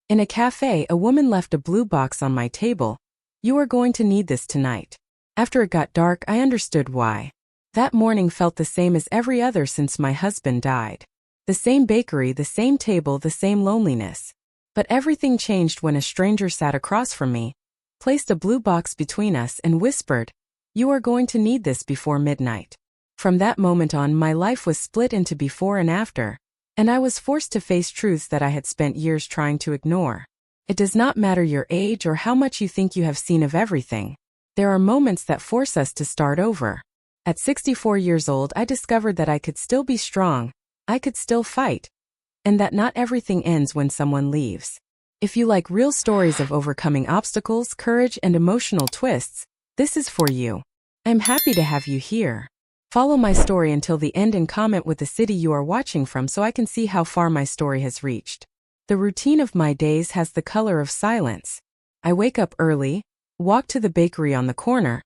In a cafe, a woman left a blue box on my table. "You are going to need this tonight." After it got dark, I understood why. That morning felt the same as every other since my husband died. The same bakery, the same table, the same loneliness. But everything changed when a stranger sat across from me, placed a blue box between us, and whispered, "You are going to need this before midnight." From that moment on, my life was split into before and after, and I was forced to face truths that I had spent years trying to ignore. It does not matter your age or how much you think you have seen of everything. There are moments that force us to start over. At 64 years old, I discovered that I could still be strong, I could still fight, and that not everything ends when someone leaves. If you like real stories of overcoming obstacles, courage, and emotional twists, this is for you. I'm happy to have you here. Follow my story until the end and comment with the city you are watching from so I can see how far my story has reached. The routine of my days has the color of silence. I wake up early, walk to the bakery on the corner,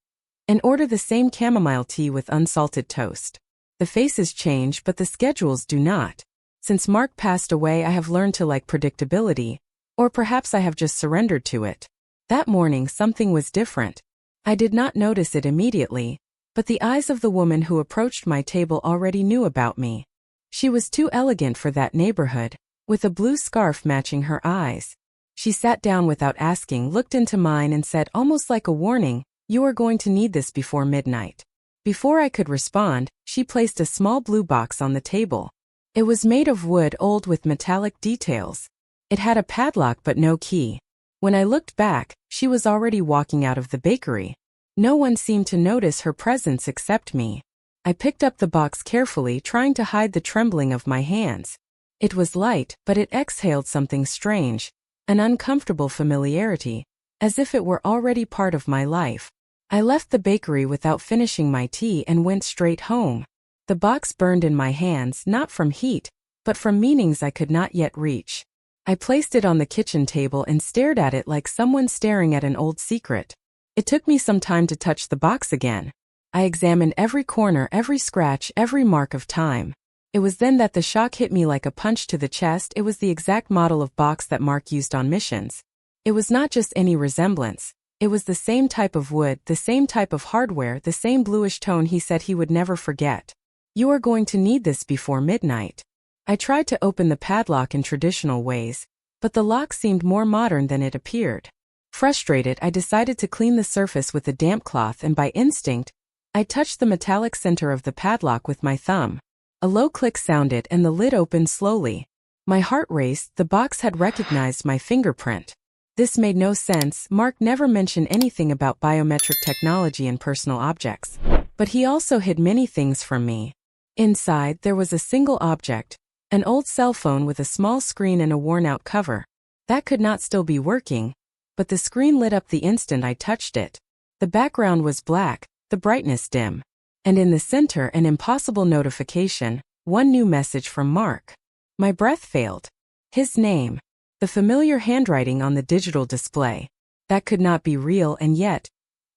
and order the same chamomile tea with unsalted toast. The faces change, but the schedules do not. Since Mark passed away, I have learned to like predictability, or perhaps I have just surrendered to it. That morning, something was different. I did not notice it immediately, but the eyes of the woman who approached my table already knew about me. She was too elegant for that neighborhood, with a blue scarf matching her eyes. She sat down without asking, looked into mine, and said, almost like a warning, "You are going to need this before midnight." Before I could respond, she placed a small blue box on the table. It was made of wood, old with metallic details. It had a padlock but no key. When I looked back, she was already walking out of the bakery. No one seemed to notice her presence except me. I picked up the box carefully, trying to hide the trembling of my hands. It was light, but it exhaled something strange, an uncomfortable familiarity, as if it were already part of my life. I left the bakery without finishing my tea and went straight home. The box burned in my hands, not from heat, but from meanings I could not yet reach. I placed it on the kitchen table and stared at it like someone staring at an old secret. It took me some time to touch the box again. I examined every corner, every scratch, every mark of time. It was then that the shock hit me like a punch to the chest. It was the exact model of box that Mark used on missions. It was not just any resemblance. It was the same type of wood, the same type of hardware, the same bluish tone he said he would never forget. "You are going to need this before midnight." I tried to open the padlock in traditional ways, but the lock seemed more modern than it appeared. Frustrated, I decided to clean the surface with a damp cloth, and by instinct, I touched the metallic center of the padlock with my thumb. A low click sounded and the lid opened slowly. My heart raced. The box had recognized my fingerprint. This made no sense. Mark never mentioned anything about biometric technology in personal objects, but he also hid many things from me. Inside, there was a single object, an old cell phone with a small screen and a worn-out cover. That could not still be working, but the screen lit up the instant I touched it. The background was black, the brightness dim, and in the center an impossible notification, one new message from Mark. My breath failed. His name. The familiar handwriting on the digital display. That could not be real, and yet,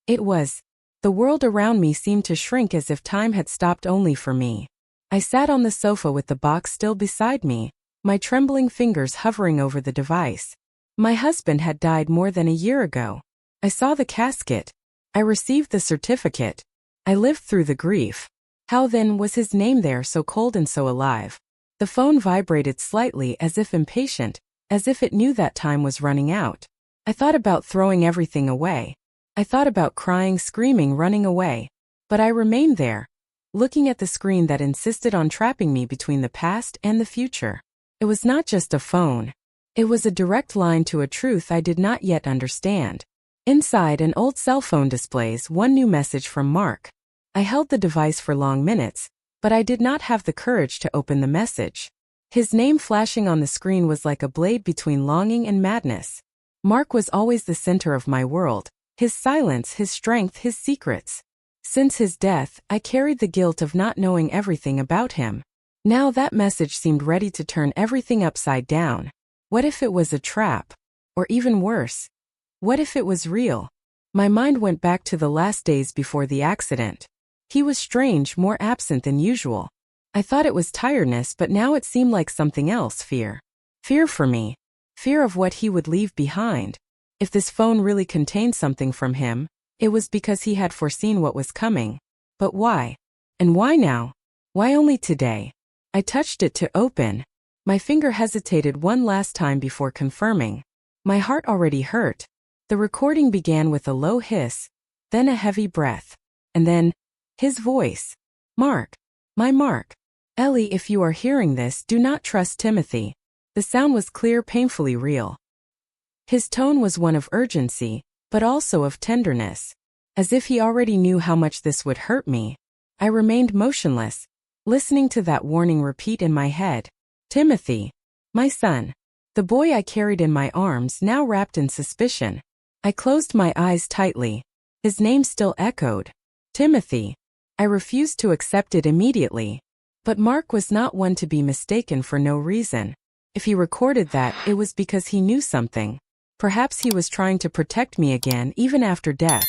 it was. The world around me seemed to shrink as if time had stopped only for me. I sat on the sofa with the box still beside me, my trembling fingers hovering over the device. My husband had died more than a year ago. I saw the casket. I received the certificate. I lived through the grief. How then was his name there, so cold and so alive? The phone vibrated slightly, as if impatient, as if it knew that time was running out. I thought about throwing everything away. I thought about crying, screaming, running away. But I remained there, looking at the screen that insisted on trapping me between the past and the future. It was not just a phone. It was a direct line to a truth I did not yet understand. Inside, an old cell phone displays one new message from Mark. I held the device for long minutes, but I did not have the courage to open the message. His name flashing on the screen was like a blade between longing and madness. Mark was always the center of my world, his silence, his strength, his secrets. Since his death, I carried the guilt of not knowing everything about him. Now that message seemed ready to turn everything upside down. What if it was a trap? Or even worse, what if it was real? My mind went back to the last days before the accident. He was strange, more absent than usual. I thought it was tiredness, but now it seemed like something else, fear. Fear for me. Fear of what he would leave behind. If this phone really contained something from him, it was because he had foreseen what was coming. But why? And why now? Why only today? I touched it to open. My finger hesitated one last time before confirming. My heart already hurt. The recording began with a low hiss, then a heavy breath, and then his voice. Mark. My Mark. Ellie, if you are hearing this, do not trust Timothy. The sound was clear, painfully real. His tone was one of urgency, but also of tenderness. As if he already knew how much this would hurt me. I remained motionless, listening to that warning repeat in my head. Timothy. My son. The boy I carried in my arms, now wrapped in suspicion. I closed my eyes tightly. His name still echoed. Timothy. I refused to accept it immediately. But Mark was not one to be mistaken for no reason. If he recorded that, it was because he knew something. Perhaps he was trying to protect me again, even after death.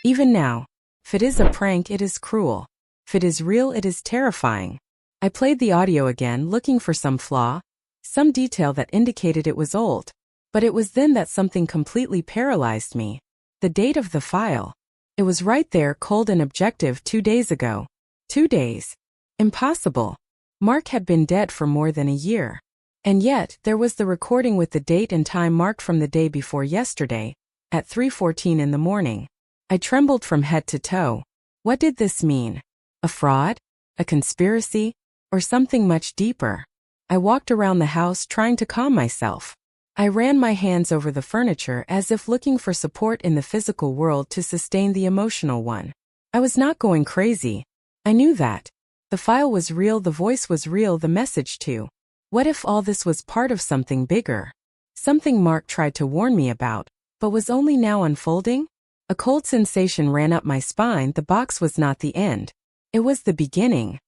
Even now. If it is a prank, it is cruel. If it is real, it is terrifying. I played the audio again, looking for some flaw, some detail that indicated it was old. But it was then that something completely paralyzed me. The date of the file. It was right there, cold and objective, 2 days ago. 2 days. Impossible. Mark had been dead for more than a year. And yet, there was the recording with the date and time marked from the day before yesterday, at 3:14 in the morning. I trembled from head to toe. What did this mean? A fraud? A conspiracy? Or something much deeper? I walked around the house trying to calm myself. I ran my hands over the furniture as if looking for support in the physical world to sustain the emotional one. I was not going crazy. I knew that. The file was real, the voice was real, the message too. What if all this was part of something bigger? Something Mark tried to warn me about, but was only now unfolding? A cold sensation ran up my spine. The box was not the end. It was the beginning.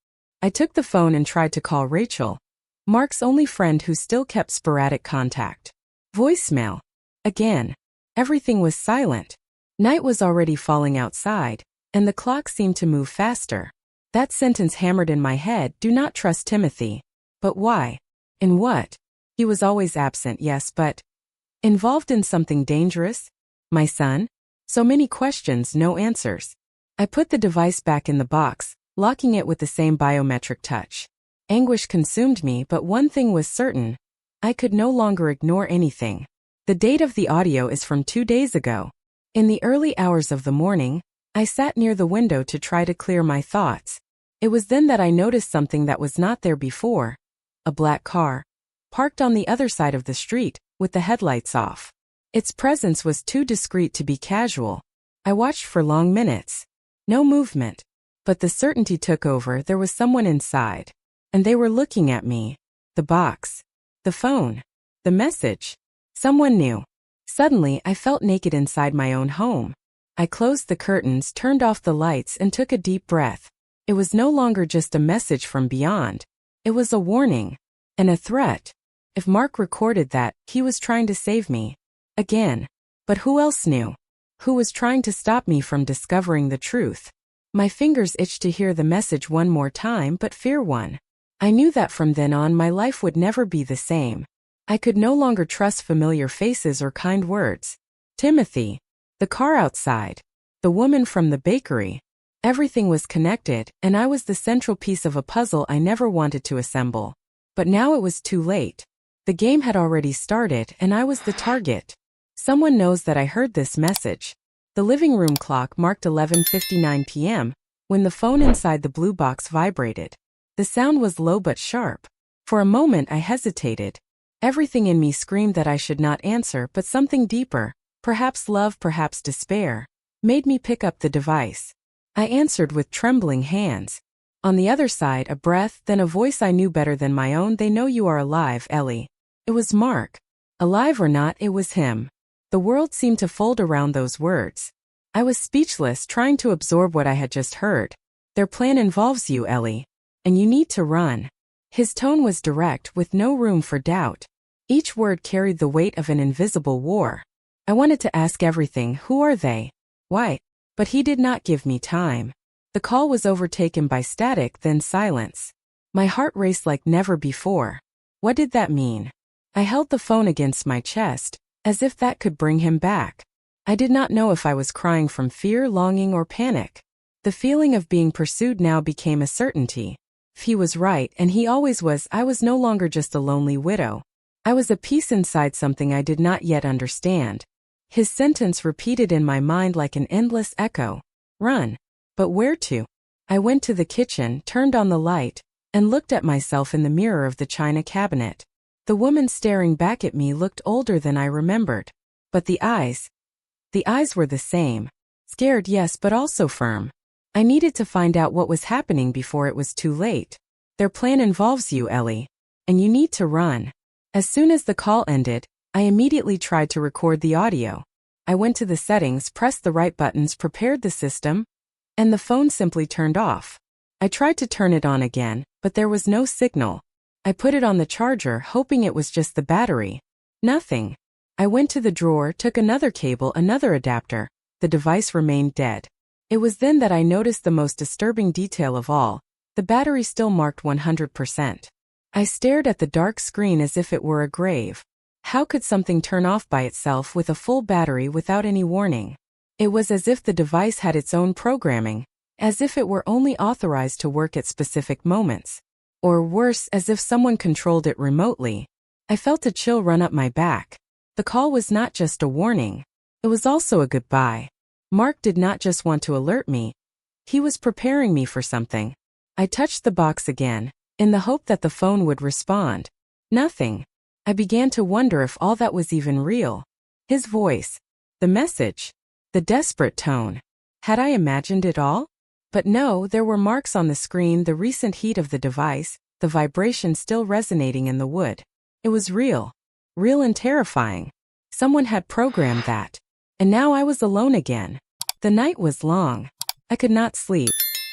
I took the phone and tried to call Rachel, Mark's only friend who still kept sporadic contact. Voicemail. Again. Everything was silent. Night was already falling outside, and the clock seemed to move faster. That sentence hammered in my head, do not trust Timothy. But why? In what? He was always absent, yes, but involved in something dangerous? My son? So many questions, no answers. I put the device back in the box, locking it with the same biometric touch. Anguish consumed me, but one thing was certain. I could no longer ignore anything. The date of the audio is from 2 days ago. In the early hours of the morning, I sat near the window to try to clear my thoughts. It was then that I noticed something that was not there before. A black car, parked on the other side of the street, with the headlights off. Its presence was too discreet to be casual. I watched for long minutes. No movement. But the certainty took over, there was someone inside. And they were looking at me. The box. The phone. The message. Someone new. Suddenly, I felt naked inside my own home. I closed the curtains, turned off the lights, and took a deep breath. It was no longer just a message from beyond. It was a warning. And a threat. If Mark recorded that, he was trying to save me. Again. But who else knew? Who was trying to stop me from discovering the truth? My fingers itched to hear the message one more time, but fear won. I knew that from then on my life would never be the same. I could no longer trust familiar faces or kind words. Timothy. The car outside. The woman from the bakery. Everything was connected, and I was the central piece of a puzzle I never wanted to assemble. But now it was too late. The game had already started, and I was the target. Someone knows that I heard this message. The living room clock marked 11:59 p.m. when the phone inside the blue box vibrated. The sound was low but sharp. For a moment I hesitated. Everything in me screamed that I should not answer, but something deeper, perhaps love, perhaps despair, made me pick up the device. I answered with trembling hands. On the other side, a breath, then a voice I knew better than my own. They know you are alive, Ellie. It was Mark. Alive or not, it was him. The world seemed to fold around those words. I was speechless, trying to absorb what I had just heard. Their plan involves you, Ellie. And you need to run. His tone was direct, with no room for doubt. Each word carried the weight of an invisible war. I wanted to ask everything. Who are they? Why? But he did not give me time. The call was overtaken by static, then silence. My heart raced like never before. What did that mean? I held the phone against my chest, as if that could bring him back. I did not know if I was crying from fear, longing, or panic. The feeling of being pursued now became a certainty. If he was right, and he always was, I was no longer just a lonely widow. I was a piece inside something I did not yet understand. His sentence repeated in my mind like an endless echo. Run. But where to? I went to the kitchen, turned on the light, and looked at myself in the mirror of the china cabinet. The woman staring back at me looked older than I remembered. But the eyes were the same. Scared, yes, but also firm. I needed to find out what was happening before it was too late. Their plan involves you, Ellie. And you need to run. As soon as the call ended, I immediately tried to record the audio. I went to the settings, pressed the right buttons, prepared the system, and the phone simply turned off. I tried to turn it on again, but there was no signal. I put it on the charger, hoping it was just the battery. Nothing. I went to the drawer, took another cable, another adapter. The device remained dead. It was then that I noticed the most disturbing detail of all. The battery still marked 100%. I stared at the dark screen as if it were a grave. How could something turn off by itself with a full battery without any warning? It was as if the device had its own programming, as if it were only authorized to work at specific moments. Or worse, as if someone controlled it remotely. I felt a chill run up my back. The call was not just a warning. It was also a goodbye. Mark did not just want to alert me. He was preparing me for something. I touched the box again, in the hope that the phone would respond. Nothing. I began to wonder if all that was even real. His voice. The message. The desperate tone. Had I imagined it all? But no, there were marks on the screen, the recent heat of the device, the vibration still resonating in the wood. It was real. Real and terrifying. Someone had programmed that. And now I was alone again. The night was long. I could not sleep.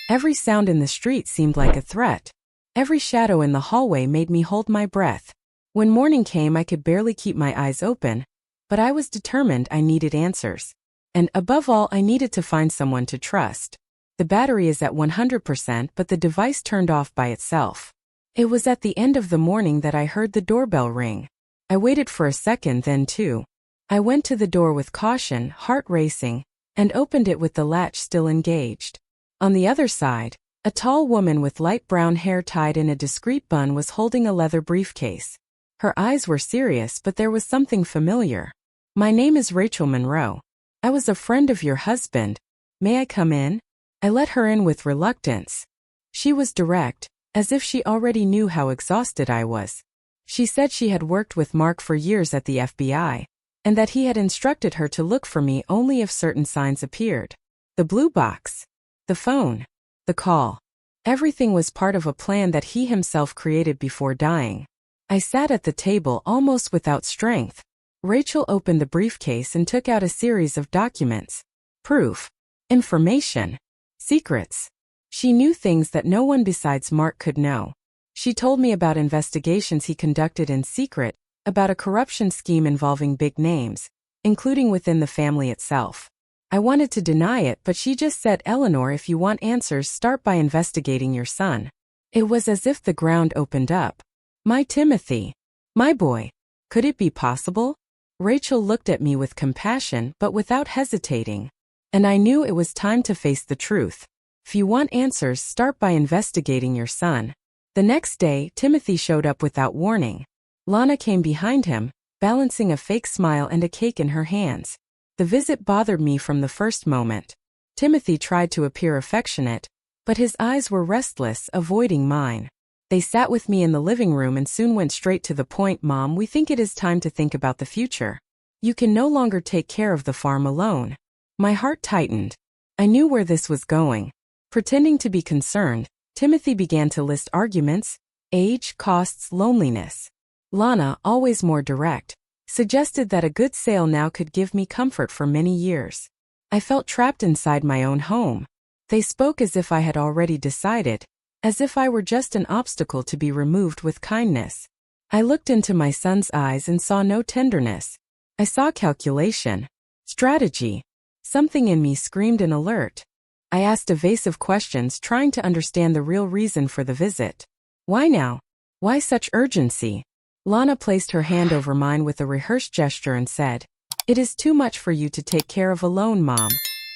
Every sound in the street seemed like a threat. Every shadow in the hallway made me hold my breath. When morning came, I could barely keep my eyes open. But I was determined. I needed answers. And above all, I needed to find someone to trust. The battery is at 100%, but the device turned off by itself. It was at the end of the morning that I heard the doorbell ring. I waited for a second, then two. I went to the door with caution, heart racing, and opened it with the latch still engaged. On the other side, a tall woman with light brown hair tied in a discreet bun was holding a leather briefcase. Her eyes were serious, but there was something familiar. My name is Rachel Monroe. I was a friend of your husband. May I come in? I let her in with reluctance. She was direct, as if she already knew how exhausted I was. She said she had worked with Mark for years at the FBI, and that he had instructed her to look for me only if certain signs appeared. The blue box. The phone. The call. Everything was part of a plan that he himself created before dying. I sat at the table almost without strength. Rachel opened the briefcase and took out a series of documents. Proof. Information. Secrets. She knew things that no one besides Mark could know. She told me about investigations he conducted in secret, about a corruption scheme involving big names, including within the family itself. I wanted to deny it, but she just said, Eleanor, if you want answers, start by investigating your son. It was as if the ground opened up. My Timothy. My boy. Could it be possible? Rachel looked at me with compassion, but without hesitating. And I knew it was time to face the truth. If you want answers, start by investigating your son. The next day, Timothy showed up without warning. Lana came behind him, balancing a fake smile and a cake in her hands. The visit bothered me from the first moment. Timothy tried to appear affectionate, but his eyes were restless, avoiding mine. They sat with me in the living room and soon went straight to the point. Mom, we think it is time to think about the future. You can no longer take care of the farm alone. My heart tightened. I knew where this was going. Pretending to be concerned, Timothy began to list arguments, age, costs, loneliness. Lana, always more direct, suggested that a good sale now could give me comfort for many years. I felt trapped inside my own home. They spoke as if I had already decided, as if I were just an obstacle to be removed with kindness. I looked into my son's eyes and saw no tenderness. I saw calculation, strategy. Something in me screamed an alert. I asked evasive questions, trying to understand the real reason for the visit. Why now? Why such urgency? Lana placed her hand over mine with a rehearsed gesture and said, "It is too much for you to take care of alone, Mom."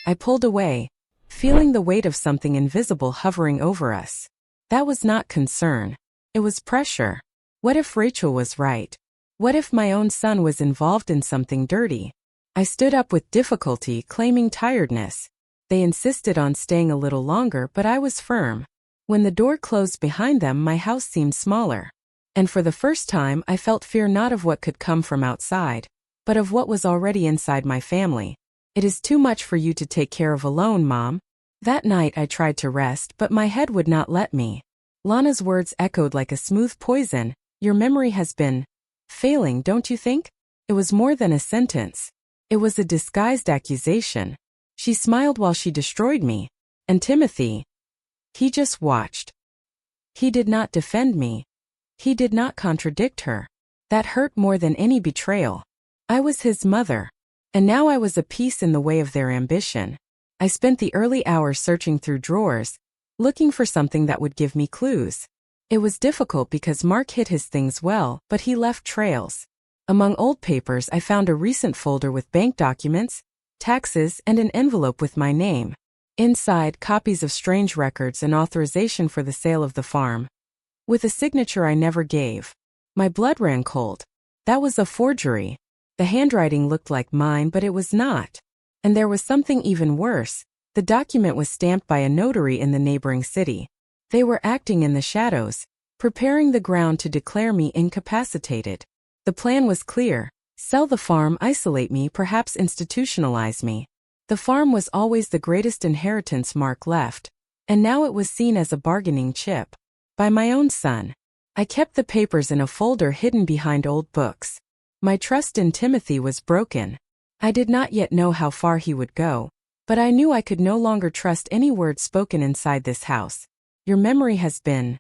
I pulled away, feeling the weight of something invisible hovering over us. That was not concern. It was pressure. What if Rachel was right? What if my own son was involved in something dirty? I stood up with difficulty, claiming tiredness. They insisted on staying a little longer, but I was firm. When the door closed behind them, my house seemed smaller. And for the first time, I felt fear not of what could come from outside, but of what was already inside my family. "It is too much for you to take care of alone, Mom." That night I tried to rest, but my head would not let me. Lana's words echoed like a smooth poison. "Your memory has been failing, don't you think?" It was more than a sentence. It was a disguised accusation. She smiled while she destroyed me. And Timothy? He just watched. He did not defend me. He did not contradict her. That hurt more than any betrayal. I was his mother. And now I was a piece in the way of their ambition. I spent the early hours searching through drawers, looking for something that would give me clues. It was difficult because Mark hid his things well, but he left trails. Among old papers, I found a recent folder with bank documents, taxes, and an envelope with my name. Inside, copies of strange records and authorization for the sale of the farm, with a signature I never gave. My blood ran cold. That was a forgery. The handwriting looked like mine, but it was not. And there was something even worse. The document was stamped by a notary in the neighboring city. They were acting in the shadows, preparing the ground to declare me incapacitated. The plan was clear: sell the farm, isolate me, perhaps institutionalize me. The farm was always the greatest inheritance Mark left, and now it was seen as a bargaining chip. By my own son. I kept the papers in a folder hidden behind old books. My trust in Timothy was broken. I did not yet know how far he would go, but I knew I could no longer trust any word spoken inside this house. Your memory has been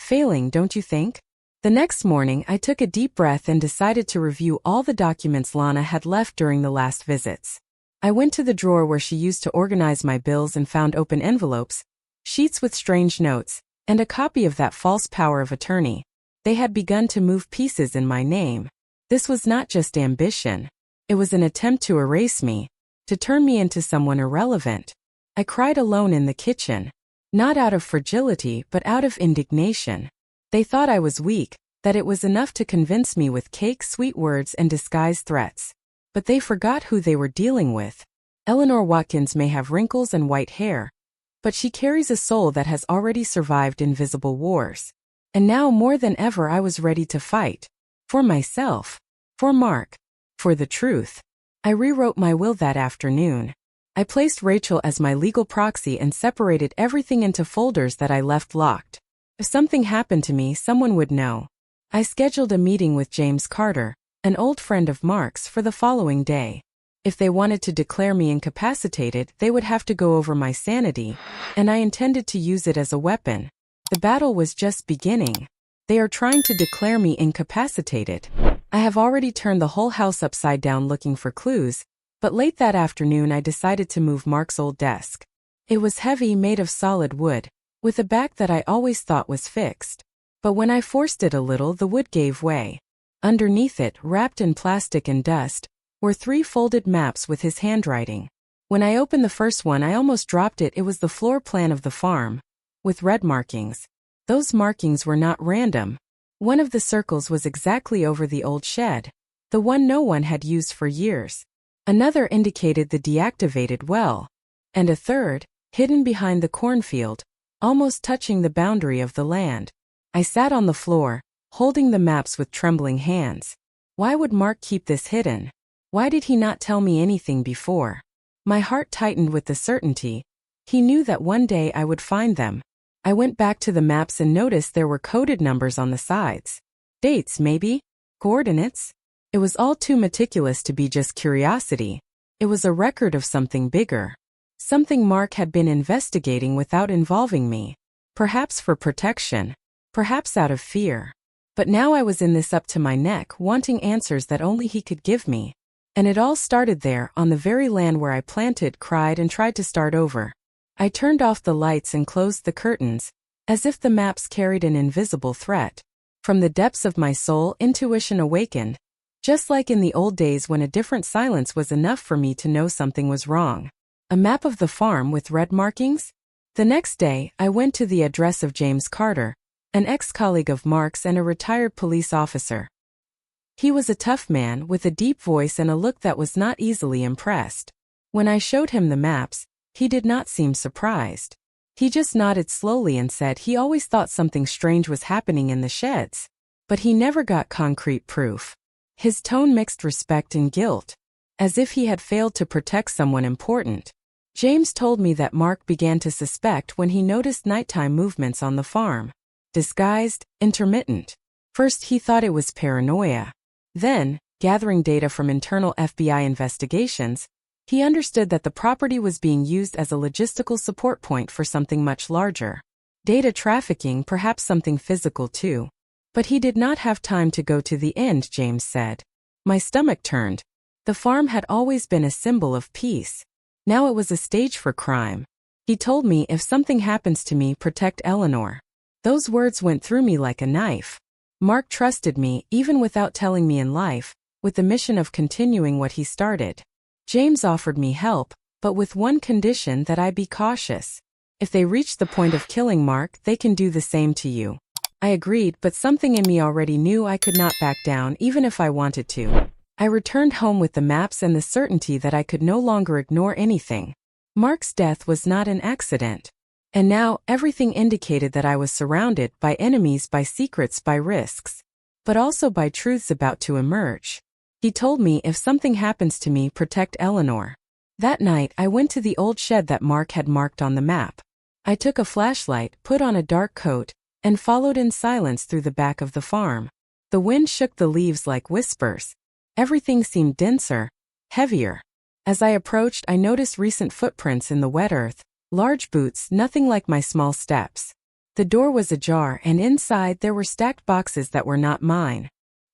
failing, don't you think? The next morning, I took a deep breath and decided to review all the documents Lana had left during the last visits. I went to the drawer where she used to organize my bills and found open envelopes, sheets with strange notes, and a copy of that false power of attorney. They had begun to move pieces in my name. This was not just ambition. It was an attempt to erase me, to turn me into someone irrelevant. I cried alone in the kitchen. Not out of fragility, but out of indignation. They thought I was weak, that it was enough to convince me with cake, sweet words, and disguised threats. But they forgot who they were dealing with. Eleanor Watkins may have wrinkles and white hair, but she carries a soul that has already survived invisible wars. And now more than ever I was ready to fight. For myself. For Mark. For the truth. I rewrote my will that afternoon. I placed Rachel as my legal proxy and separated everything into folders that I left locked. If something happened to me, someone would know. I scheduled a meeting with James Carter, an old friend of Mark's, for the following day. If they wanted to declare me incapacitated, they would have to go over my sanity, and I intended to use it as a weapon. The battle was just beginning. They are trying to declare me incapacitated. I have already turned the whole house upside down looking for clues, but late that afternoon I decided to move Mark's old desk. It was heavy, made of solid wood, with a back that I always thought was fixed. But when I forced it a little, the wood gave way. Underneath it, wrapped in plastic and dust, were 3 folded maps with his handwriting. When I opened the first one, I almost dropped it. It was the floor plan of the farm, with red markings. Those markings were not random. One of the circles was exactly over the old shed, the one no one had used for years. Another indicated the deactivated well, and a third, hidden behind the cornfield, almost touching the boundary of the land. I sat on the floor, holding the maps with trembling hands. Why would Mark keep this hidden? Why did he not tell me anything before? My heart tightened with the certainty. He knew that one day I would find them. I went back to the maps and noticed there were coded numbers on the sides. Dates, maybe? Coordinates? It was all too meticulous to be just curiosity. It was a record of something bigger. Something Mark had been investigating without involving me. Perhaps for protection. Perhaps out of fear. But now I was in this up to my neck, wanting answers that only he could give me. And it all started there, on the very land where I planted, cried, and tried to start over. I turned off the lights and closed the curtains, as if the maps carried an invisible threat. From the depths of my soul, intuition awakened. Just like in the old days when a different silence was enough for me to know something was wrong. A map of the farm with red markings? The next day, I went to the address of James Carter, an ex-colleague of Mark's and a retired police officer. He was a tough man with a deep voice and a look that was not easily impressed. When I showed him the maps, he did not seem surprised. He just nodded slowly and said he always thought something strange was happening in the sheds. But he never got concrete proof. His tone mixed respect and guilt, as if he had failed to protect someone important. James told me that Mark began to suspect when he noticed nighttime movements on the farm. Disguised, intermittent. First he thought it was paranoia. Then, gathering data from internal FBI investigations, he understood that the property was being used as a logistical support point for something much larger. Data trafficking, perhaps something physical too. But he did not have time to go to the end, James said. My stomach turned. The farm had always been a symbol of peace. Now it was a stage for crime. He told me if something happens to me, protect Eleanor. Those words went through me like a knife. Mark trusted me, even without telling me in life, with the mission of continuing what he started. James offered me help, but with one condition: that I be cautious. If they reach the point of killing Mark, they can do the same to you. I agreed, but something in me already knew I could not back down even if I wanted to. I returned home with the maps and the certainty that I could no longer ignore anything. Mark's death was not an accident. And now, everything indicated that I was surrounded by enemies, by secrets, by risks. But also by truths about to emerge. He told me if something happens to me, protect Eleanor. That night, I went to the old shed that Mark had marked on the map. I took a flashlight, put on a dark coat, and followed in silence through the back of the farm. The wind shook the leaves like whispers. Everything seemed denser, heavier. As I approached, I noticed recent footprints in the wet earth, large boots, nothing like my small steps. The door was ajar, and inside there were stacked boxes that were not mine.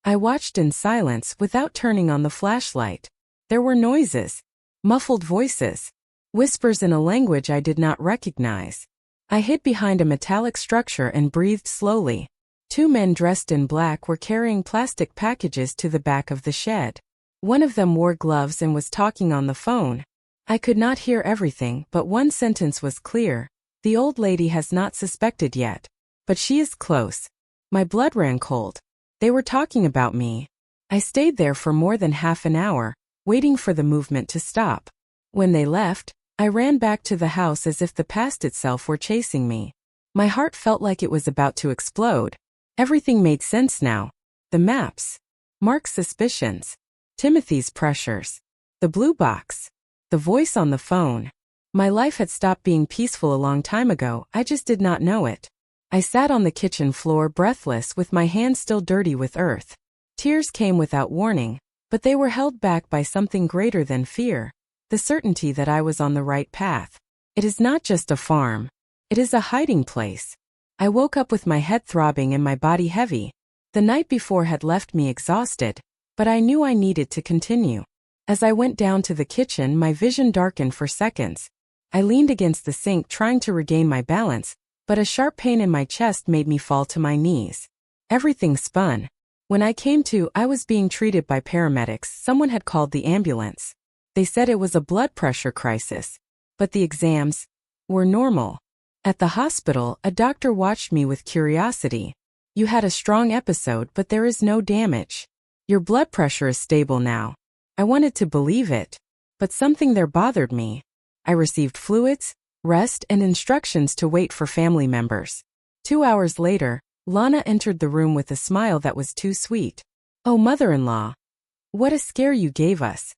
I watched in silence without turning on the flashlight. There were noises, muffled voices, whispers in a language I did not recognize. I hid behind a metallic structure and breathed slowly. 2 men dressed in black were carrying plastic packages to the back of the shed. One of them wore gloves and was talking on the phone. I could not hear everything, but one sentence was clear. The old lady has not suspected yet. But she is close. My blood ran cold. They were talking about me. I stayed there for more than half an hour, waiting for the movement to stop. When they left, I ran back to the house as if the past itself were chasing me. My heart felt like it was about to explode. Everything made sense now. The maps. Mark's suspicions. Timothy's pressures. The blue box. The voice on the phone. My life had stopped being peaceful a long time ago, I just did not know it. I sat on the kitchen floor breathless with my hands still dirty with earth. Tears came without warning, but they were held back by something greater than fear. The certainty that I was on the right path. It is not just a farm. It is a hiding place. I woke up with my head throbbing and my body heavy. The night before had left me exhausted, but I knew I needed to continue. As I went down to the kitchen, my vision darkened for seconds. I leaned against the sink trying to regain my balance, but a sharp pain in my chest made me fall to my knees. Everything spun. When I came to, I was being treated by paramedics. Someone had called the ambulance. They said it was a blood pressure crisis. But the exams were normal. At the hospital, a doctor watched me with curiosity. You had a strong episode, but there is no damage. Your blood pressure is stable now. I wanted to believe it. But something there bothered me. I received fluids, rest, and instructions to wait for family members. 2 hours later, Lana entered the room with a smile that was too sweet. Oh, mother-in-law. What a scare you gave us.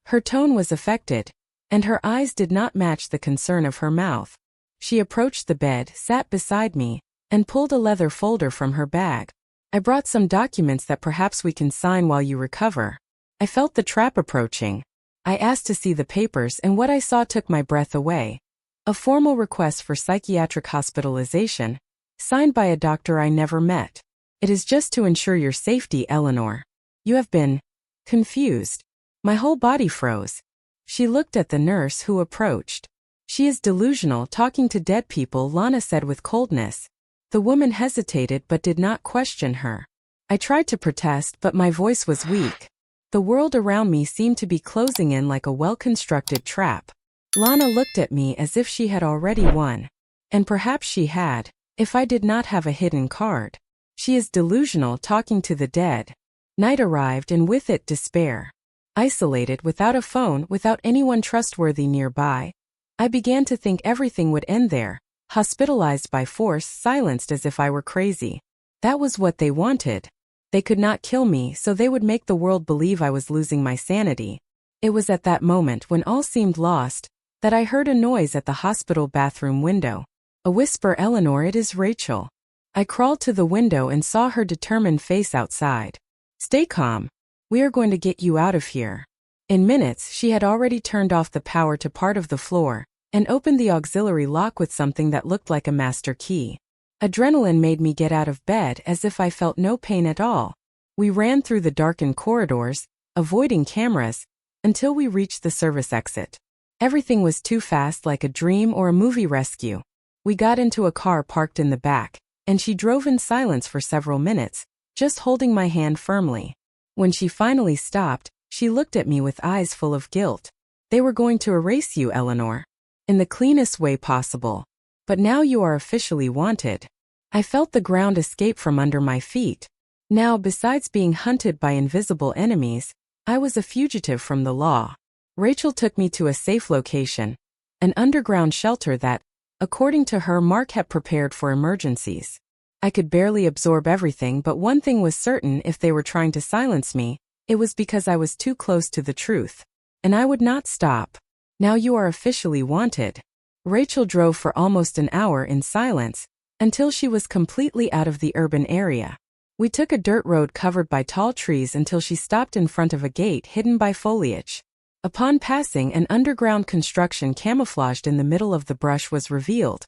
Her tone was affected, and her eyes did not match the concern of her mouth. She approached the bed, sat beside me, and pulled a leather folder from her bag. I brought some documents that perhaps we can sign while you recover. I felt the trap approaching. I asked to see the papers, and what I saw took my breath away. A formal request for psychiatric hospitalization, signed by a doctor I never met. It is just to ensure your safety, Eleanor. You have been confused. My whole body froze. She looked at the nurse who approached. She is delusional, talking to dead people, Lana said with coldness. The woman hesitated but did not question her. I tried to protest, but my voice was weak. The world around me seemed to be closing in like a well-constructed trap. Lana looked at me as if she had already won. And perhaps she had, if I did not have a hidden card. She is delusional, talking to the dead. Night arrived and with it despair. Isolated, without a phone, without anyone trustworthy nearby, I began to think everything would end there, hospitalized by force, silenced as if I were crazy. That was what they wanted. They could not kill me, so they would make the world believe I was losing my sanity. It was at that moment, when all seemed lost, that I heard a noise at the hospital bathroom window. A whisper, "Eleanor, it is Rachel." I crawled to the window and saw her determined face outside. "Stay calm. We are going to get you out of here." In minutes, she had already turned off the power to part of the floor and opened the auxiliary lock with something that looked like a master key. Adrenaline made me get out of bed as if I felt no pain at all. We ran through the darkened corridors, avoiding cameras, until we reached the service exit. Everything was too fast, like a dream or a movie rescue. We got into a car parked in the back, and she drove in silence for several minutes, just holding my hand firmly. When she finally stopped, she looked at me with eyes full of guilt. "They were going to erase you, Eleanor. In the cleanest way possible. But now you are officially wanted." I felt the ground escape from under my feet. Now, besides being hunted by invisible enemies, I was a fugitive from the law. Rachel took me to a safe location, an underground shelter that, according to her, Mark had prepared for emergencies. I could barely absorb everything, but one thing was certain: if they were trying to silence me, it was because I was too close to the truth. And I would not stop. "Now you are officially wanted." Rachel drove for almost an hour in silence, until she was completely out of the urban area. We took a dirt road covered by tall trees until she stopped in front of a gate hidden by foliage. Upon passing, an underground construction camouflaged in the middle of the brush was revealed.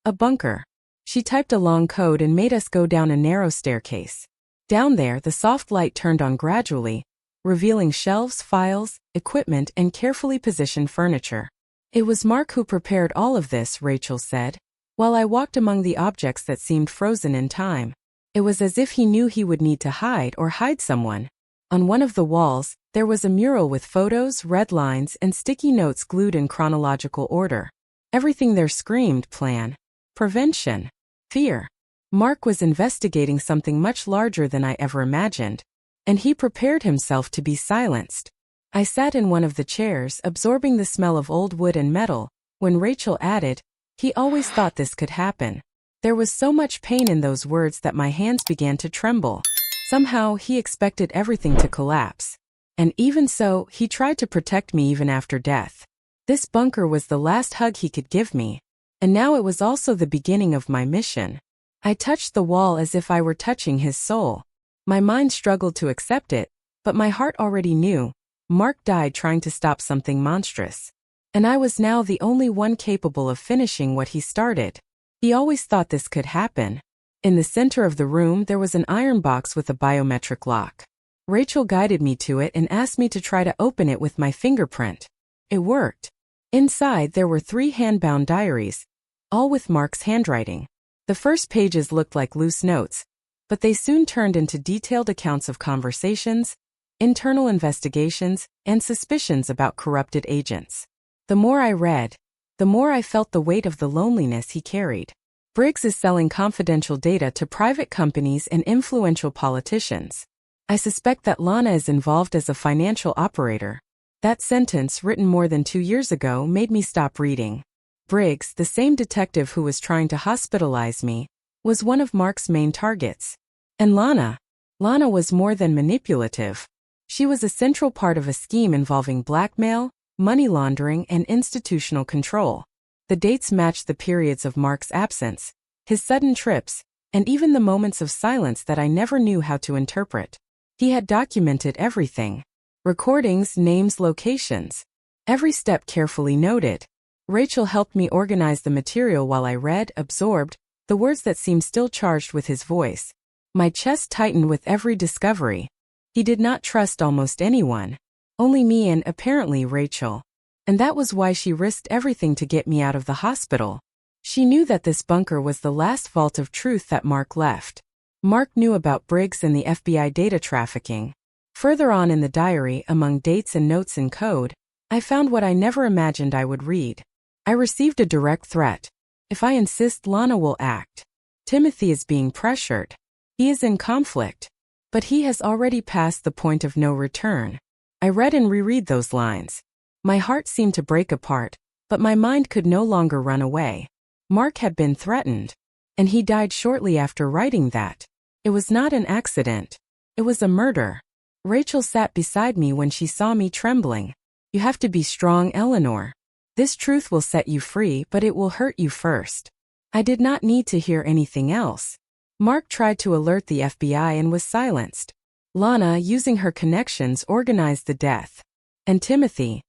A bunker. She typed a long code and made us go down a narrow staircase. Down there, the soft light turned on gradually, revealing shelves, files, equipment, and carefully positioned furniture. "It was Mark who prepared all of this," Rachel said, while I walked among the objects that seemed frozen in time. It was as if he knew he would need to hide someone. On one of the walls, there was a mural with photos, red lines, and sticky notes glued in chronological order. Everything there screamed plan, prevention, fear. Mark was investigating something much larger than I ever imagined, and he prepared himself to be silenced. I sat in one of the chairs, absorbing the smell of old wood and metal, when Rachel added, "He always thought this could happen." There was so much pain in those words that my hands began to tremble. Somehow, he expected everything to collapse. And even so, he tried to protect me even after death. This bunker was the last hug he could give me. And now it was also the beginning of my mission. I touched the wall as if I were touching his soul. My mind struggled to accept it, but my heart already knew. Mark died trying to stop something monstrous. And I was now the only one capable of finishing what he started. He always thought this could happen. In the center of the room, there was an iron box with a biometric lock. Rachel guided me to it and asked me to try to open it with my fingerprint. It worked. Inside, there were 3 hand-bound diaries, all with Mark's handwriting. The first pages looked like loose notes, but they soon turned into detailed accounts of conversations, internal investigations, and suspicions about corrupted agents. The more I read, the more I felt the weight of the loneliness he carried. Briggs is selling confidential data to private companies and influential politicians. I suspect that Lana is involved as a financial operator. That sentence, written more than 2 years ago, made me stop reading. Briggs, the same detective who was trying to hospitalize me, was one of Mark's main targets. And Lana was more than manipulative. She was a central part of a scheme involving blackmail, money laundering, and institutional control. The dates matched the periods of Mark's absence, his sudden trips, and even the moments of silence that I never knew how to interpret. He had documented everything. Recordings, names, locations. Every step carefully noted. Rachel helped me organize the material while I read, absorbed, the words that seemed still charged with his voice. My chest tightened with every discovery. He did not trust almost anyone. Only me and, apparently, Rachel. And that was why she risked everything to get me out of the hospital. She knew that this bunker was the last vault of truth that Mark left. Mark knew about Briggs and the FBI data trafficking. Further on in the diary, among dates and notes in code, I found what I never imagined I would read. I received a direct threat. If I insist, Lana will act. Timothy is being pressured. He is in conflict. But he has already passed the point of no return. I read and reread those lines. My heart seemed to break apart, but my mind could no longer run away. Mark had been threatened. And he died shortly after writing that. It was not an accident. It was a murder. Rachel sat beside me when she saw me trembling. You have to be strong, Eleanor. This truth will set you free, but it will hurt you first. I did not need to hear anything else. Mark tried to alert the FBI and was silenced. Lana, using her connections, organized the death. And Timothy,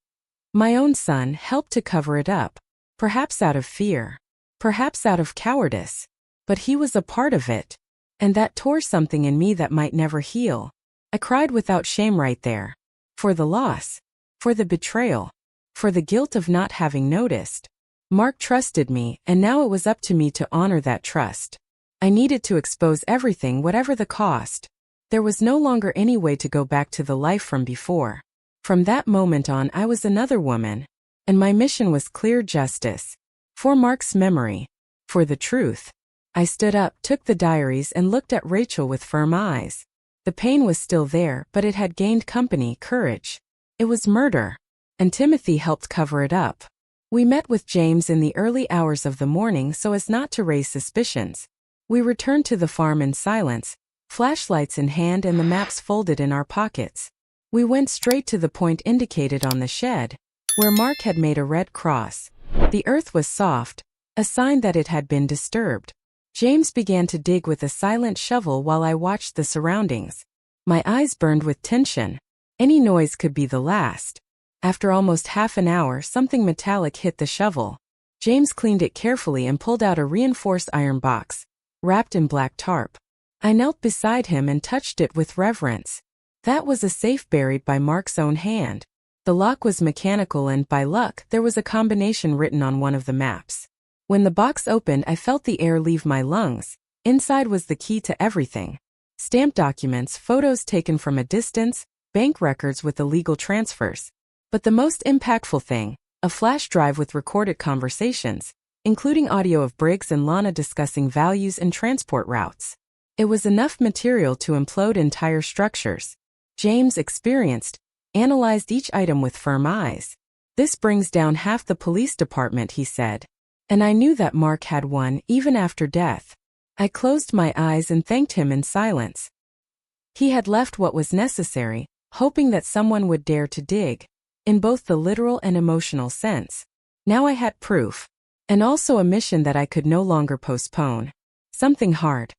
my own son, helped to cover it up. Perhaps out of fear. Perhaps out of cowardice. But he was a part of it. And that tore something in me that might never heal. I cried without shame right there. For the loss. For the betrayal. For the guilt of not having noticed. Mark trusted me, and now it was up to me to honor that trust. I needed to expose everything, whatever the cost. There was no longer any way to go back to the life from before. From that moment on, I was another woman. And my mission was clear: justice. For Mark's memory. For the truth. I stood up, took the diaries, and looked at Rachel with firm eyes. The pain was still there, but it had gained company, courage. It was murder. And Timothy helped cover it up. We met with James in the early hours of the morning so as not to raise suspicions. We returned to the farm in silence, flashlights in hand and the maps folded in our pockets. We went straight to the point indicated on the shed, where Mark had made a red cross. The earth was soft, a sign that it had been disturbed. James began to dig with a silent shovel while I watched the surroundings. My eyes burned with tension. Any noise could be the last. After almost half an hour, something metallic hit the shovel. James cleaned it carefully and pulled out a reinforced iron box, wrapped in black tarp. I knelt beside him and touched it with reverence. That was a safe buried by Mark's own hand. The lock was mechanical and, by luck, there was a combination written on one of the maps. When the box opened, I felt the air leave my lungs. Inside was the key to everything. Stamped documents, photos taken from a distance, bank records with illegal transfers. But the most impactful thing, a flash drive with recorded conversations, including audio of Briggs and Lana discussing values and transport routes. It was enough material to implode entire structures. James, experienced, analyzed each item with firm eyes. This brings down half the police department, he said. And I knew that Mark had won, even after death. I closed my eyes and thanked him in silence. He had left what was necessary, hoping that someone would dare to dig. In both the literal and emotional sense. Now I had proof. And also a mission that I could no longer postpone. Something hard.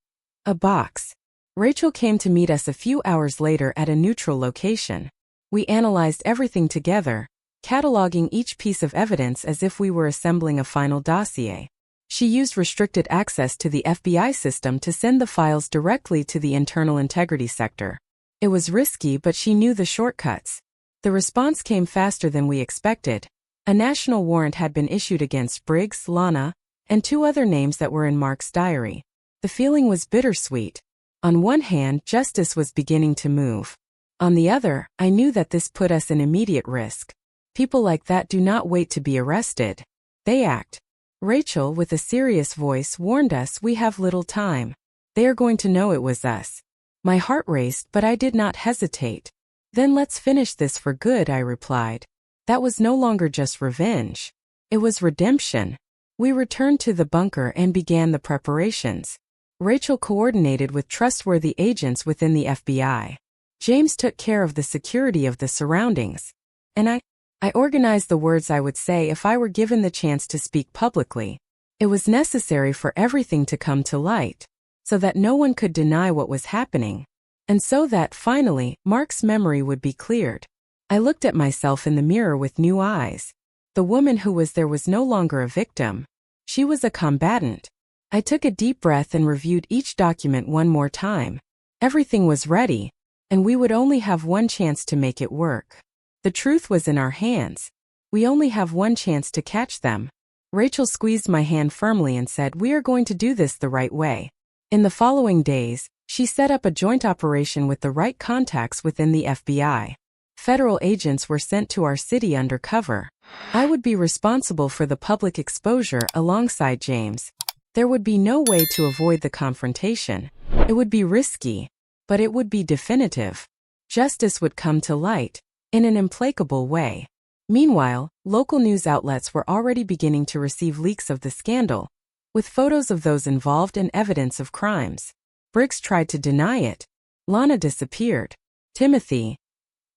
A box. Rachel came to meet us a few hours later at a neutral location. We analyzed everything together, cataloging each piece of evidence as if we were assembling a final dossier. She used restricted access to the FBI system to send the files directly to the Internal Integrity Sector. It was risky, but she knew the shortcuts. The response came faster than we expected. A national warrant had been issued against Briggs, Lana, and 2 other names that were in Mark's diary. The feeling was bittersweet. On one hand, justice was beginning to move. On the other, I knew that this put us in immediate risk. People like that do not wait to be arrested. They act. Rachel, with a serious voice, warned us, we have little time. They are going to know it was us. My heart raced, but I did not hesitate. Then let's finish this for good, I replied. That was no longer just revenge. It was redemption. We returned to the bunker and began the preparations. Rachel coordinated with trustworthy agents within the FBI. James took care of the security of the surroundings. And I organized the words I would say if I were given the chance to speak publicly. It was necessary for everything to come to light, so that no one could deny what was happening. And so that, finally, Mark's memory would be cleared. I looked at myself in the mirror with new eyes. The woman who was there was no longer a victim. She was a combatant. I took a deep breath and reviewed each document one more time. Everything was ready, and we would only have one chance to make it work. The truth was in our hands. We only have one chance to catch them. Rachel squeezed my hand firmly and said, "We are going to do this the right way." In the following days, she set up a joint operation with the right contacts within the FBI. Federal agents were sent to our city undercover. I would be responsible for the public exposure alongside James. There would be no way to avoid the confrontation. It would be risky, but it would be definitive. Justice would come to light, in an implacable way. Meanwhile, local news outlets were already beginning to receive leaks of the scandal, with photos of those involved and evidence of crimes. Briggs tried to deny it. Lana disappeared. Timothy.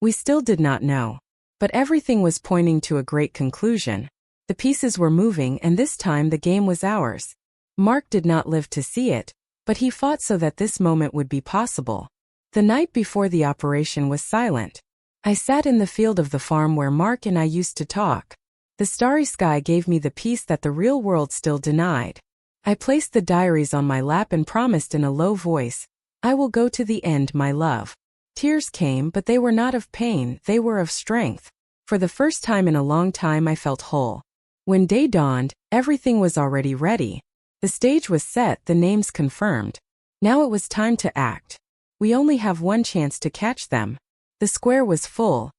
We still did not know. But everything was pointing to a great conclusion. The pieces were moving, and this time the game was ours. Mark did not live to see it, but he fought so that this moment would be possible. The night before the operation was silent. I sat in the field of the farm where Mark and I used to talk. The starry sky gave me the peace that the real world still denied. I placed the diaries on my lap and promised in a low voice, "I will go to the end, my love." Tears came, but they were not of pain, they were of strength. For the first time in a long time I felt whole. When day dawned, everything was already ready. The stage was set, the names confirmed. Now it was time to act. We only have one chance to catch them. The square was full,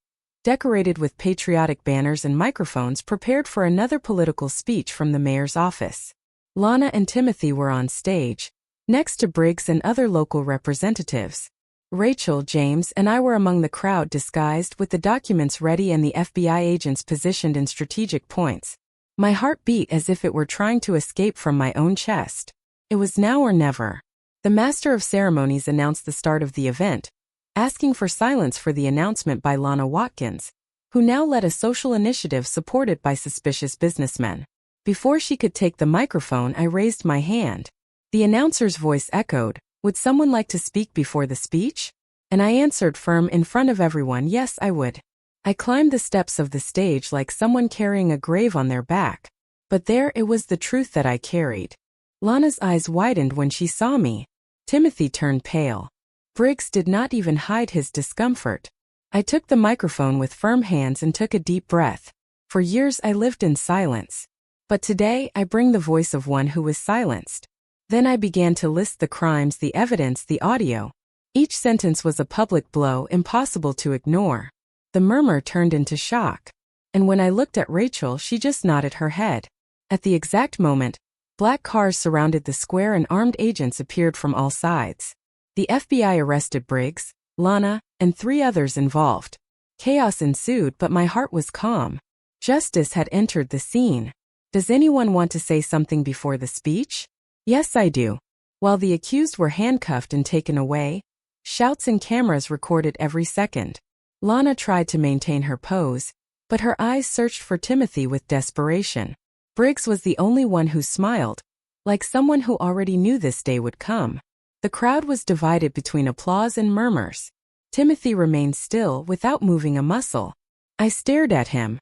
decorated with patriotic banners and microphones prepared for another political speech from the mayor's office. Lana and Timothy were on stage, next to Briggs and other local representatives. Rachel, James, and I were among the crowd disguised with the documents ready and the FBI agents positioned in strategic points. My heart beat as if it were trying to escape from my own chest. It was now or never. The master of ceremonies announced the start of the event, asking for silence for the announcement by Lana Watkins, who now led a social initiative supported by suspicious businessmen. Before she could take the microphone, I raised my hand. The announcer's voice echoed, "Would someone like to speak before the speech?" And I answered firm in front of everyone, "Yes, I would." I climbed the steps of the stage like someone carrying a grave on their back. But there it was, the truth that I carried. Lana's eyes widened when she saw me. Timothy turned pale. Briggs did not even hide his discomfort. I took the microphone with firm hands and took a deep breath. For years I lived in silence. But today I bring the voice of one who was silenced. Then I began to list the crimes, the evidence, the audio. Each sentence was a public blow, impossible to ignore. The murmur turned into shock. And when I looked at Rachel, she just nodded her head. At the exact moment, black cars surrounded the square and armed agents appeared from all sides. The FBI arrested Briggs, Lana, and 3 others involved. Chaos ensued, but my heart was calm. Justice had entered the scene. Does anyone want to say something before the speech? Yes, I do. While the accused were handcuffed and taken away, shouts and cameras recorded every second. Lana tried to maintain her pose, but her eyes searched for Timothy with desperation. Briggs was the only one who smiled, like someone who already knew this day would come. The crowd was divided between applause and murmurs. Timothy remained still, without moving a muscle. I stared at him.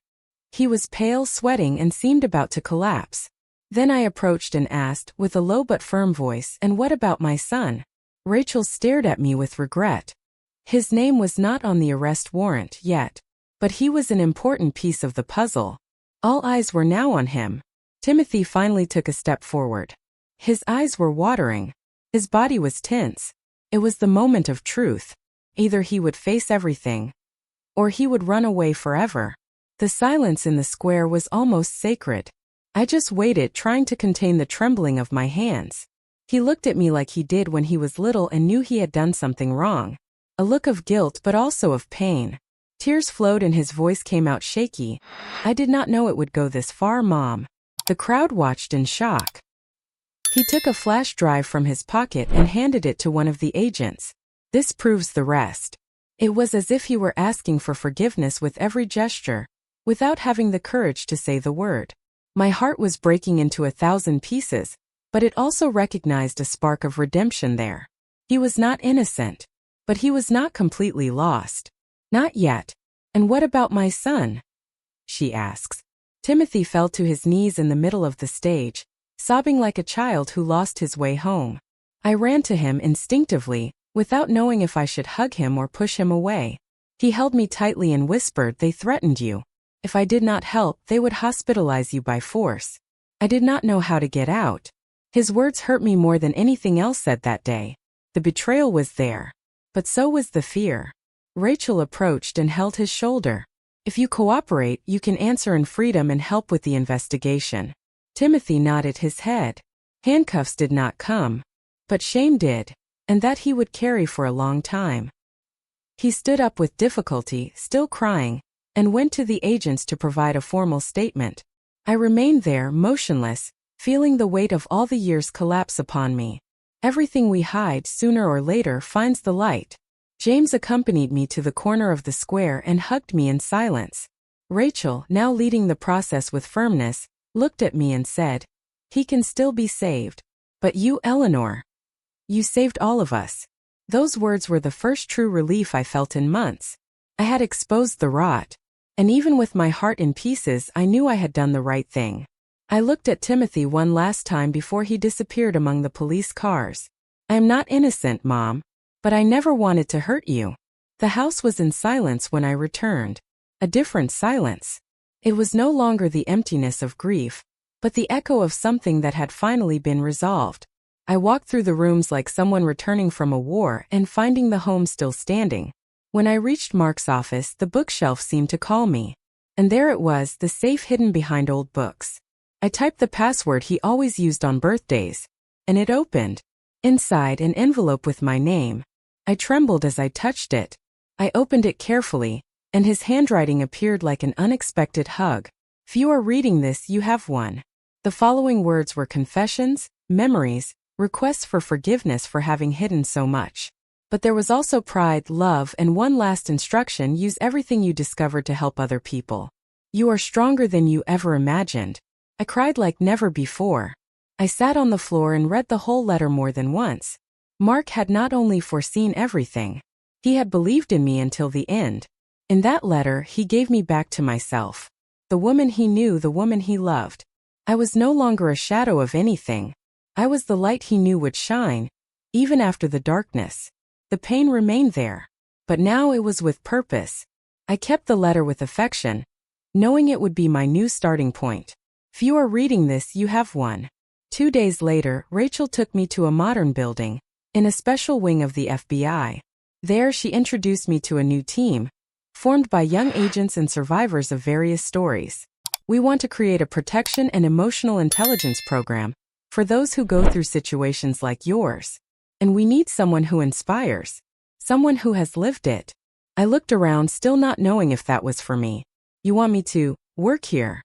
He was pale, sweating, and seemed about to collapse. Then I approached and asked, with a low but firm voice, "And what about my son?" Rachel stared at me with regret. His name was not on the arrest warrant yet, but he was an important piece of the puzzle. All eyes were now on him. Timothy finally took a step forward. His eyes were watering. His body was tense. It was the moment of truth. Either he would face everything, or he would run away forever. The silence in the square was almost sacred. I just waited, trying to contain the trembling of my hands. He looked at me like he did when he was little and knew he had done something wrong. A look of guilt, but also of pain. Tears flowed and his voice came out shaky. "I did not know it would go this far, Mom." The crowd watched in shock. He took a flash drive from his pocket and handed it to one of the agents. "This proves the rest." It was as if he were asking for forgiveness with every gesture, without having the courage to say the word. My heart was breaking into 1,000 pieces, but it also recognized a spark of redemption there. He was not innocent, but he was not completely lost. Not yet. "And what about my son?" she asks. Timothy fell to his knees in the middle of the stage, sobbing like a child who lost his way home. I ran to him instinctively, without knowing if I should hug him or push him away. He held me tightly and whispered, "They threatened you. If I did not help, they would hospitalize you by force." I did not know how to get out. His words hurt me more than anything else said that day. The betrayal was there. But so was the fear. Rachel approached and held his shoulder. If you cooperate, you can answer in freedom and help with the investigation. Timothy nodded his head. Handcuffs did not come. But shame did, and that he would carry for a long time. He stood up with difficulty, still crying, and went to the agents to provide a formal statement. I remained there, motionless, feeling the weight of all the years collapse upon me. Everything we hide sooner or later finds the light. James accompanied me to the corner of the square and hugged me in silence. Rachel, now leading the process with firmness, looked at me and said, "He can still be saved. But you, Eleanor, you saved all of us." Those words were the first true relief I felt in months. I had exposed the rot. And even with my heart in pieces, I knew I had done the right thing. I looked at Timothy one last time before he disappeared among the police cars. "I am not innocent, Mom. But I never wanted to hurt you." The house was in silence when I returned. A different silence. It was no longer the emptiness of grief, but the echo of something that had finally been resolved. I walked through the rooms like someone returning from a war and finding the home still standing. When I reached Mark's office, the bookshelf seemed to call me. And there it was, the safe hidden behind old books. I typed the password he always used on birthdays, and it opened. Inside, an envelope with my name. I trembled as I touched it. I opened it carefully, and his handwriting appeared like an unexpected hug. "If you are reading this, you have won." The following words were confessions, memories, requests for forgiveness for having hidden so much. But there was also pride, love, and one last instruction: use everything you discovered to help other people. You are stronger than you ever imagined. I cried like never before. I sat on the floor and read the whole letter more than once. Mark had not only foreseen everything, he had believed in me until the end. In that letter, he gave me back to myself. The woman he knew, the woman he loved. I was no longer a shadow of anything. I was the light he knew would shine, even after the darkness. The pain remained there, but now it was with purpose. I kept the letter with affection, knowing it would be my new starting point. If you are reading this, you have won. 2 days later, Rachel took me to a modern building, in a special wing of the FBI. There she introduced me to a new team, formed by young agents and survivors of various stories. "We want to create a protection and emotional intelligence program for those who go through situations like yours. And we need someone who inspires, someone who has lived it." I looked around, still not knowing if that was for me. "You want me to work here?"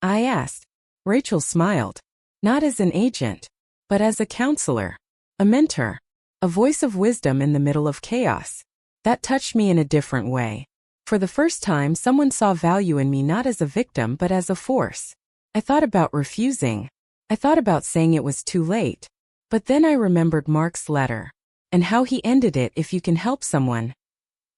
I asked. Rachel smiled. "Not as an agent, but as a counselor. A mentor, a voice of wisdom in the middle of chaos." That touched me in a different way. For the first time, someone saw value in me not as a victim but as a force. I thought about refusing. I thought about saying it was too late. But then I remembered Mark's letter, and how he ended it: "If you can help someone,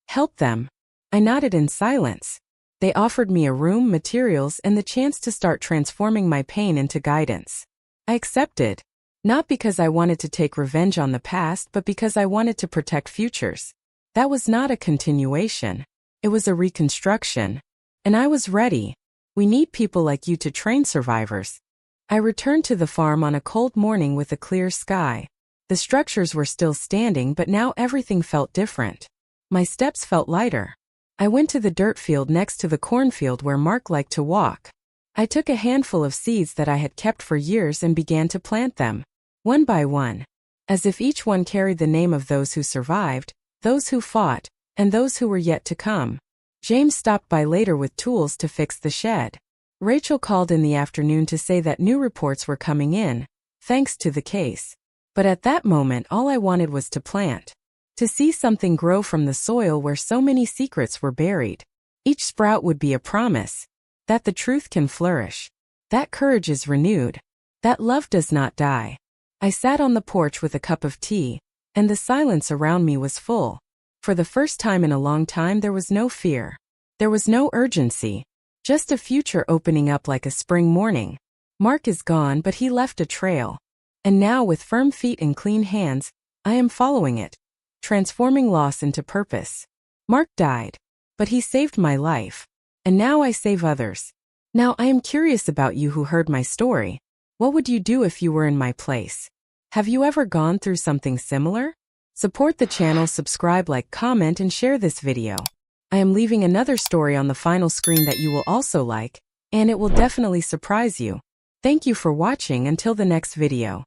help them." I nodded in silence. They offered me a room, materials, and the chance to start transforming my pain into guidance. I accepted. Not because I wanted to take revenge on the past, but because I wanted to protect futures. That was not a continuation. It was a reconstruction. And I was ready. We need people like you to train survivors. I returned to the farm on a cold morning with a clear sky. The structures were still standing, but now everything felt different. My steps felt lighter. I went to the dirt field next to the cornfield where Mark liked to walk. I took a handful of seeds that I had kept for years and began to plant them. One by one, as if each one carried the name of those who survived, those who fought, and those who were yet to come. James stopped by later with tools to fix the shed. Rachel called in the afternoon to say that new reports were coming in, thanks to the case. But at that moment, all I wanted was to plant. To see something grow from the soil where so many secrets were buried. Each sprout would be a promise that the truth can flourish. That courage is renewed. That love does not die. I sat on the porch with a cup of tea, and the silence around me was full. For the first time in a long time, there was no fear. There was no urgency. Just a future opening up like a spring morning. Mark is gone, but he left a trail. And now, with firm feet and clean hands, I am following it, transforming loss into purpose. Mark died, but he saved my life. And now I save others. Now I am curious about you who heard my story. What would you do if you were in my place? Have you ever gone through something similar? Support the channel, subscribe, like, comment, and share this video. I am leaving another story on the final screen that you will also like, and it will definitely surprise you. Thank you for watching. Until the next video.